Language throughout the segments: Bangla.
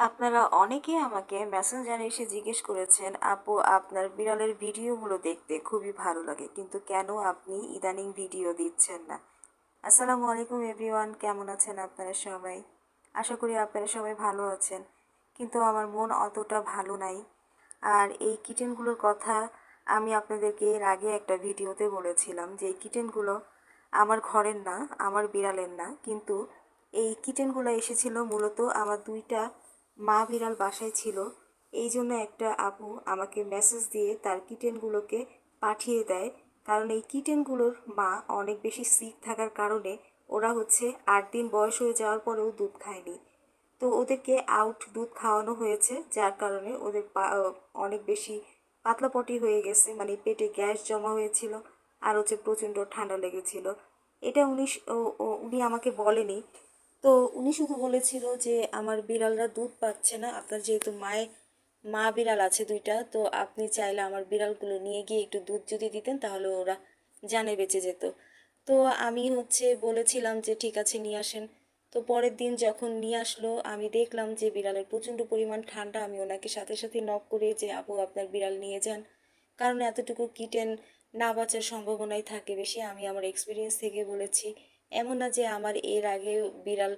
আপনারা অনেকেই আমাকে মেসেঞ্জারে এসে জিজ্ঞেস করেছেন, আপু আপনার বিড়ালের ভিডিওগুলো দেখতে খুবই ভালো লাগে, কিন্তু কেন আপনি ইদানিং ভিডিও দিচ্ছেন না? আসসালামু আলাইকুম এভরিওয়ান, কেমন আছেন আপনারা সবাই? আশা করি আপনারা সবাই ভালো আছেন, কিন্তু আমার মন অতটা ভালো নাই। আর এই কিটেনগুলোর কথা আমি আপনাদেরকে এর আগে একটা ভিডিওতে বলেছিলাম যে এই কিটেনগুলো আমার ঘরের না, আমার বিড়ালের না, কিন্তু এই কিটেনগুলো এসেছিল মূলত আমার দুইটা মা বিড়াল বাসায় ছিল। এই জন্য একটা আপু আমাকে মেসেজ দিয়ে তার কিটেনগুলোকে পাঠিয়ে দেয়, কারণ এই কিটেনগুলোর মা অনেক বেশি সিক থাকার কারণে ওরা 8 দিন বয়স হয়ে যাওয়ার পরেও দুধ খায়নি। তো ওদেরকে আউট দুধ খাওয়ানো হয়েছে, যার কারণে ওদের অনেক বেশি পাতলা পটি হয়ে গেছে, মানে পেটে গ্যাস জমা হয়েছিল, আর প্রচণ্ড ঠান্ডা লেগেছিল। এটা উনি আমাকে বলেনি। তো উনি শুধু বলেছিল যে আমার বিড়ালরা দুধ পাচ্ছে না, আপনার যেহেতু মা বিড়াল আছে দুইটা, তো আপনি চাইলে আমার বিড়ালগুলো নিয়ে গিয়ে একটু দুধ যদি দিতেন তাহলে ওরা জানে বেঁচে যেত। তো আমি বলেছিলাম যে ঠিক আছে নিয়ে আসেন। তো পরের দিন যখন নিয়ে আসলো আমি দেখলাম যে বিড়ালের প্রচণ্ড পরিমাণ ঠান্ডা। আমি ওনাকে সাথে সাথে নক করে যে আপু আপনার বিড়াল নিয়ে যান, কারণ এতটুকু কিটেন না বাঁচার সম্ভাবনাই থাকে বেশি। আমি আমার এক্সপিরিয়েন্স থেকে বলেছি, এমন না যে আমার এর আগে বিড়াল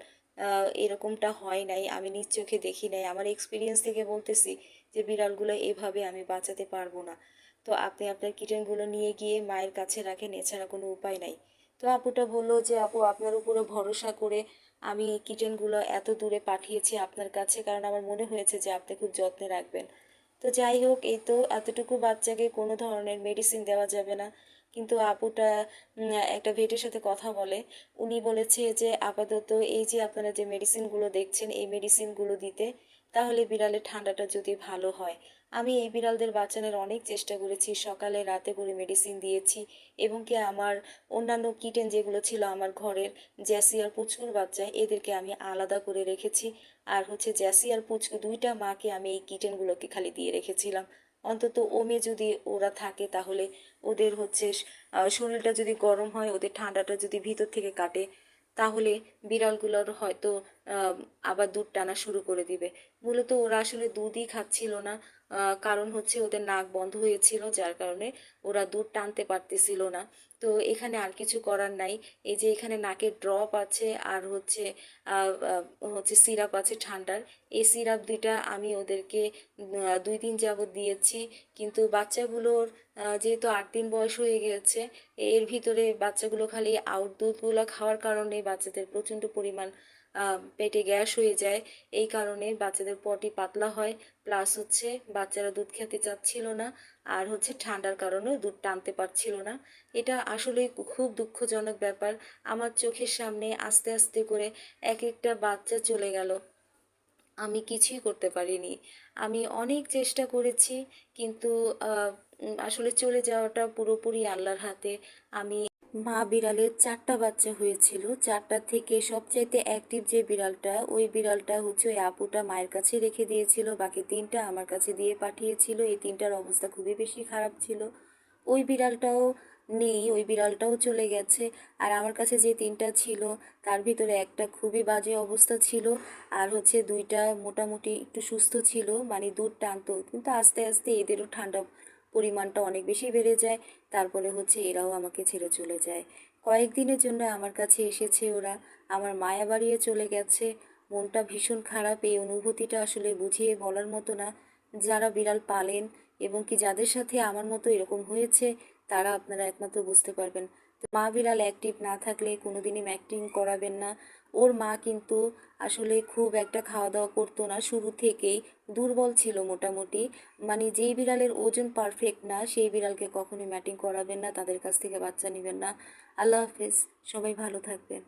এরকমটা হয় নাই, আমি নিজ চোখে দেখি নাই। আমার এক্সপিরিয়েন্স থেকে বলতেছি যে বিড়ালগুলো এভাবে আমি বাঁচাতে পারবো না। তো আপনি আপনার কিটেনগুলো নিয়ে গিয়ে মায়ের কাছে রাখেন, এছাড়া কোনো উপায় নাই। তো আপুটা বললো যে আপু আপনার উপরে ভরসা করে আমি কিটেনগুলো এত দূরে পাঠিয়েছি আপনার কাছে, কারণ আমার মনে হয়েছে যে আপনি খুব যত্নে রাখবেন। তো যাই হোক, এই তো এতটুকু বাচ্চাকে কোনো ধরনের মেডিসিন দেওয়া যাবে না, কিন্তু আপুটা একটা ভেটের সাথে কথা বলে। উনি বলেছে যে আপাতত এই যে আপনারা যে মেডিসিনগুলো দেখছেন এই মেডিসিনগুলো দিতে, তাহলে বিড়ালের ঠান্ডাটা যদি ভালো হয়। আমি এই বিড়ালদের বাঁচানোর অনেক চেষ্টা করেছি, সকালে রাতে করে মেডিসিন দিয়েছি, এবং কি আমার অন্যান্য কিটেন যেগুলো ছিল আমার ঘরের, জ্যাসি আর পুচকুর বাচ্চা, এদেরকে আমি আলাদা করে রেখেছি। আর জ্যাসি আর পুচকু দুইটা মাকে আমি এই কিটেনগুলোকে খালি দিয়ে রেখেছিলাম। অন্তত ওমে যদি ওরা থাকে তাহলে ওদের শরীরটা যদি গরম হয়, ওদের ঠান্ডাটা যদি ভিতর থেকে কাটে, তাহলে বিড়ালগুলোর হয়তো আবার দুধ টানা শুরু করে দিবে। মূলত ওরা আসলে দুধই খাচ্ছিল না, কারণ ওদের নাক বন্ধ হয়েছিল, যার কারণে ওরা দুধ টানতে পারতেছিল না। তো এখানে আর কিছু করার নাই। এই যে এখানে নাকের ড্রপ আছে, আর আহ, সিরাপ আছে ঠান্ডার। এই সিরাপ দুইটা আমি ওদেরকে 2 দিন যাবত দিয়েছি, কিন্তু বাচ্চাগুলোর যেহেতু 8 দিন বয়স হয়ে গেছে, এর ভিতরে বাচ্চাগুলো খালি আউট দুধগুলো খাওয়ার কারণে বাচ্চাদের প্রচণ্ড পরিমাণ পেটে গ্যাস হয়ে যায়। এই কারণে বাচ্চাদের পটি পাতলা হয়, প্লাস বাচ্চারা দুধ খেতে চাচ্ছিল না, আর ঠান্ডার কারণেও দুধ টানতে পারছিল না। এটা আসলে খুব দুঃখজনক ব্যাপার। আমার চোখের সামনে আস্তে আস্তে করে এক একটা বাচ্চা চলে গেল, আমি কিছুই করতে পারিনি। আমি অনেক চেষ্টা করেছি, কিন্তু আসলে চলে যাওয়াটা পুরোপুরি আল্লাহর হাতে। আমি মা বিড়ালের 4টা বাচ্চা হয়েছিল, 4টা থেকে সবচাইতে অ্যাক্টিভ যে বিড়ালটা, ওই বিড়ালটা ওই আপুটা মায়ের কাছে রেখে দিয়েছিল, বাকি 3টা আমার কাছে দিয়ে পাঠিয়েছিল। এই 3টার অবস্থা খুবই বেশি খারাপ ছিল। ওই বিড়ালটাও নেই, ওই বিড়ালটাও চলে গেছে। আর আমার কাছে যে 3টা ছিল তার ভিতরে একটা খুবই বাজে অবস্থা ছিল, আর 2টা মোটামুটি একটু সুস্থ ছিল, মানে দুধ টানতো, কিন্তু আস্তে আস্তে এদেরও ঠান্ডা পরিমাণটা অনেক বেশি বেড়ে যায়। তারপরে এরাও আমাকে ছেড়ে চলে যায়। কয়েকদিনের জন্য আমার কাছে এসেছে ওরা, আমার মায়া বাড়িয়ে চলে গেছে। মনটা ভীষণ খারাপ, এই অনুভূতিটা আসলে বুঝিয়ে বলার মতো না। যারা বিড়াল পালেন এবং কি যাদের সাথে আমার মতো এরকম হয়েছে, তারা আপনারা একমাত্র বুঝতে পারবেন। তো মা বিড়াল অ্যাক্টিভ না থাকলে কোনোদিনই ম্যাক্টিং করাবেন না। ওর মা কিন্তু আসলে খুব একটা খাওয়া দাওয়া করতো না, শুরু থেকেই দুর্বল ছিল মোটামুটি। মানে যেই বিড়ালের ওজন পারফেক্ট না সেই বিড়ালকে কখনোই ম্যাটিং করাবেন না, তাদের কাছ থেকে বাচ্চা নেবেন না। আল্লাহ হাফেজ, সবাই ভালো থাকবেন।